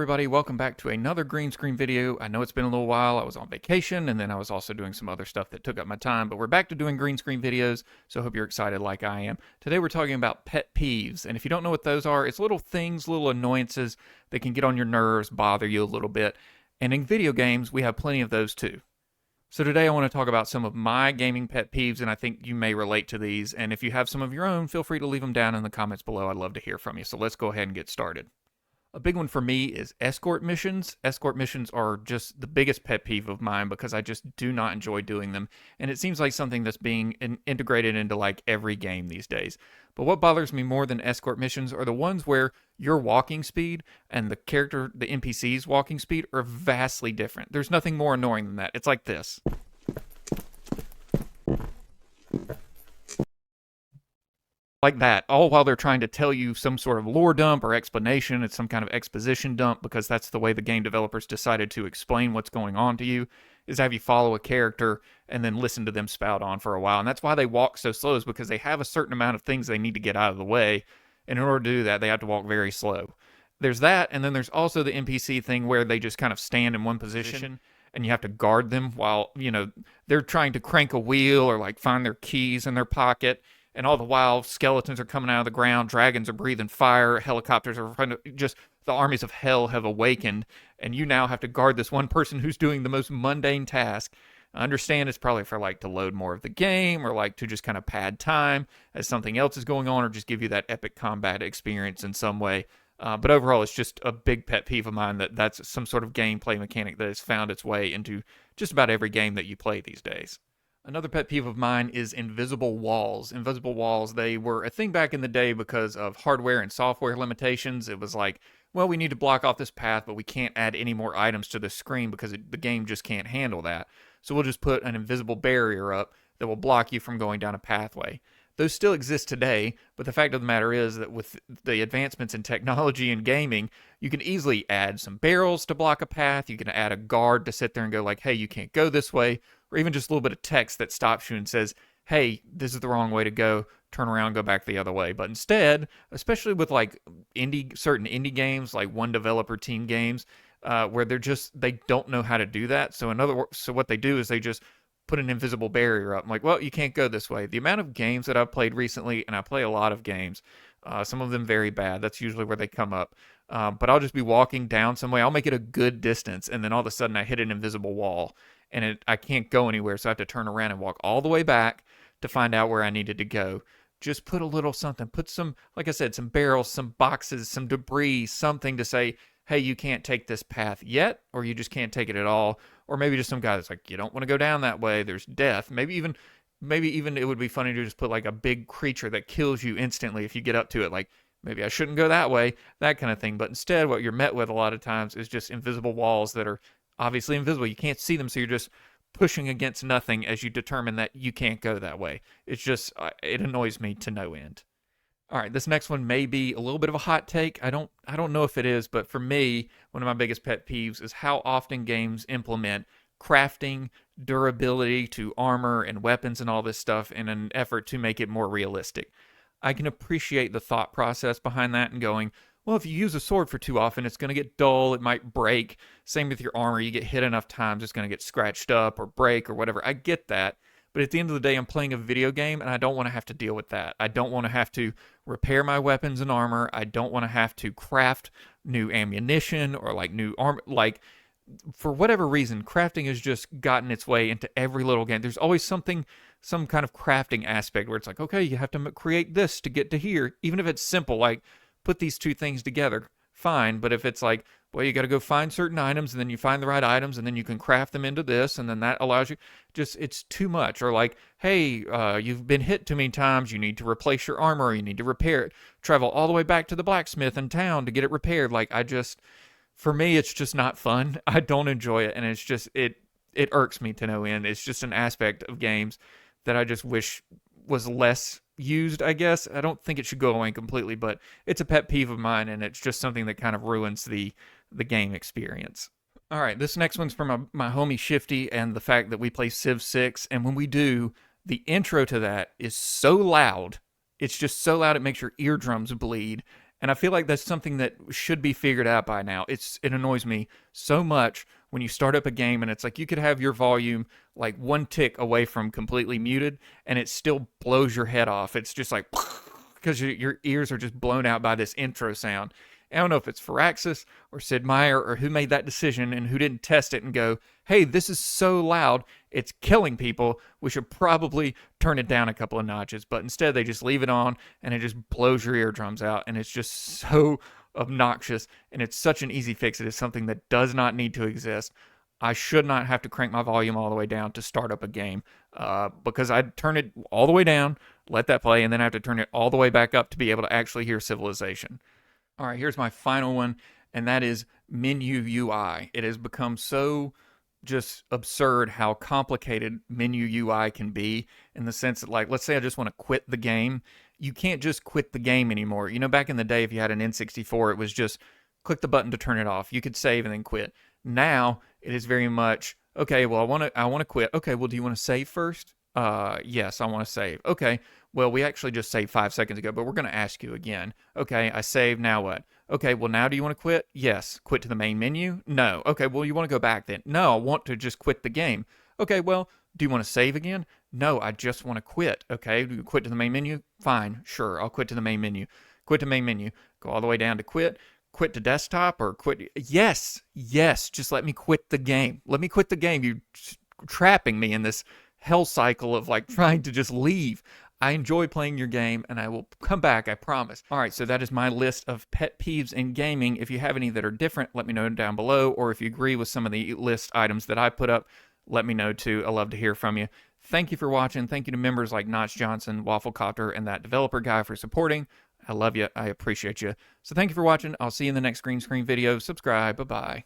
everybody, welcome back to another green screen video. I know it's been a little while. I was on vacation and then I was also doing some other stuff that took up my time, but we're back to doing green screen videos, so I hope you're excited like I am. Today we're talking about pet peeves, and if you don't know what those are, it's little things, little annoyances that can get on your nerves, bother you a little bit, and in video games we have plenty of those too. So today I want to talk about some of my gaming pet peeves, and I think you may relate to these, and if you have some of your own, feel free to leave them down in the comments below. I'd love to hear from you, so let's go ahead and get started. A big one for me is escort missions. Escort missions are just the biggest pet peeve of mine because I just do not enjoy doing them. And it seems like something that's being integrated into like every game these days. But what bothers me more than escort missions are the ones where your walking speed and the NPC's walking speed are vastly different. There's nothing more annoying than that. It's like this. Like that, all while they're trying to tell you some sort of lore dump or explanation. It's some kind of exposition dump because that's the way the game developers decided to explain what's going on to you, is have you follow a character and then listen to them spout on for a while. And that's why they walk so slow, is because they have a certain amount of things they need to get out of the way. And in order to do that, they have to walk very slow. There's that, and then there's also the NPC thing where they just kind of stand in one position and you have to guard them while, they're trying to crank a wheel or like find their keys in their pocket. And all the while, skeletons are coming out of the ground, dragons are breathing fire, helicopters are just the armies of hell have awakened, and you now have to guard this one person who's doing the most mundane task. I understand it's probably for like to load more of the game or like to just kind of pad time as something else is going on or just give you that epic combat experience in some way. But overall, it's just a big pet peeve of mine that's some sort of gameplay mechanic that has found its way into just about every game that you play these days. Another pet peeve of mine is invisible walls. Invisible walls, they were a thing back in the day because of hardware and software limitations. It was like, well, we need to block off this path, but we can't add any more items to the screen because the game just can't handle that. So we'll just put an invisible barrier up that will block you from going down a pathway. Those still exist today, but the fact of the matter is that with the advancements in technology and gaming, you can easily add some barrels to block a path. You can add a guard to sit there and go like, hey, you can't go this way, or even just a little bit of text that stops you and says, hey, this is the wrong way to go, turn around, go back the other way. But instead, especially with like certain indie games, like one developer team games, where they don't know how to do that. So so what they do is they just put an invisible barrier up. I'm like, well, you can't go this way. The amount of games that I've played recently, and I play a lot of games, some of them very bad. That's usually where they come up. But I'll just be walking down some way. I'll make it a good distance, and then all of a sudden I hit an invisible wall, and I can't go anywhere, so I have to turn around and walk all the way back to find out where I needed to go. Just put a little something. Put some, like I said, some barrels, some boxes, some debris, something to say, hey, you can't take this path yet, or you just can't take it at all. Or maybe just some guy that's like, you don't want to go down that way, there's death. Maybe even it would be funny to just put like a big creature that kills you instantly if you get up to it, like maybe I shouldn't go that way, that kind of thing. But instead, what you're met with a lot of times is just invisible walls that are obviously invisible. You can't see them, so you're just pushing against nothing as you determine that you can't go that way. It's just, it annoys me to no end. All right, this next one may be a little bit of a hot take. I don't know if it is, but for me, one of my biggest pet peeves is how often games implement crafting, durability to armor and weapons and all this stuff in an effort to make it more realistic. I can appreciate the thought process behind that and going, well, if you use a sword for too often, it's going to get dull, it might break. Same with your armor, you get hit enough times, it's going to get scratched up or break or whatever. I get that. But at the end of the day, I'm playing a video game, and I don't want to have to deal with that. I don't want to have to repair my weapons and armor. I don't want to have to craft new ammunition or like new armor. Like, for whatever reason, crafting has just gotten its way into every little game. There's always some kind of crafting aspect where it's like, okay, you have to create this to get to here. Even if it's simple, like put these two things together, fine. But if it's like, well, you got to go find certain items, and then you find the right items, and then you can craft them into this, and then that allows you, just, it's too much. Or like, hey, you've been hit too many times, you need to replace your armor, or you need to repair it. Travel all the way back to the blacksmith in town to get it repaired. Like, for me, it's just not fun. I don't enjoy it, and it's just, it irks me to no end. It's just an aspect of games that I just wish was less used, I guess. I don't think it should go away completely, but it's a pet peeve of mine, and it's just something that kind of ruins the game experience. All right, this next one's from my homie Shifty and the fact that we play Civ 6, and when we do, the intro to that is so loud. It's just so loud it makes your eardrums bleed, And I feel like that's something that should be figured out by now. It annoys me so much when you start up a game and it's like you could have your volume like one tick away from completely muted and it still blows your head off. It's just like because your ears are just blown out by this intro sound. I don't know if it's Firaxis or Sid Meier or who made that decision and who didn't test it and go, hey, this is so loud, it's killing people. We should probably turn it down a couple of notches. But instead, they just leave it on and it just blows your eardrums out. And it's just so obnoxious. And it's such an easy fix. It is something that does not need to exist. I should not have to crank my volume all the way down to start up a game because I'd turn it all the way down, let that play, and then I have to turn it all the way back up to be able to actually hear Civilization. All right, here's my final one, and that is menu UI. It has become so just absurd how complicated menu UI can be in the sense that, like, let's say I just want to quit the game. You can't just quit the game anymore. You know, back in the day, if you had an N64, it was just click the button to turn it off. You could save and then quit. Now it is very much okay. Well, I want to quit. Okay, well, do you want to save first? Yes, I want to save. Okay, well, we actually just saved 5 seconds ago, but we're going to ask you again. Okay, I saved. Now what? Okay, well, now do you want to quit? Yes. Quit to the main menu? No. Okay, well, you want to go back then? No, I want to just quit the game. Okay, well, do you want to save again? No, I just want to quit. Okay, do you quit to the main menu? Fine, sure, I'll quit to the main menu. Quit to main menu. Go all the way down to quit. Quit to desktop or quit? Yes, yes, just let me quit the game. Let me quit the game. You're trapping me in this hell cycle of like trying to just leave. I enjoy playing your game and I will come back, I promise. All right, so that is my list of pet peeves in gaming. If you have any that are different, let me know down below. Or if you agree with some of the list items that I put up, let me know too. I love to hear from you. Thank you for watching. Thank you to members like Notch Johnson, Wafflecopter, and that developer guy for supporting. I love you. I appreciate you. So thank you for watching. I'll see you in the next green screen video. Subscribe. Bye-bye.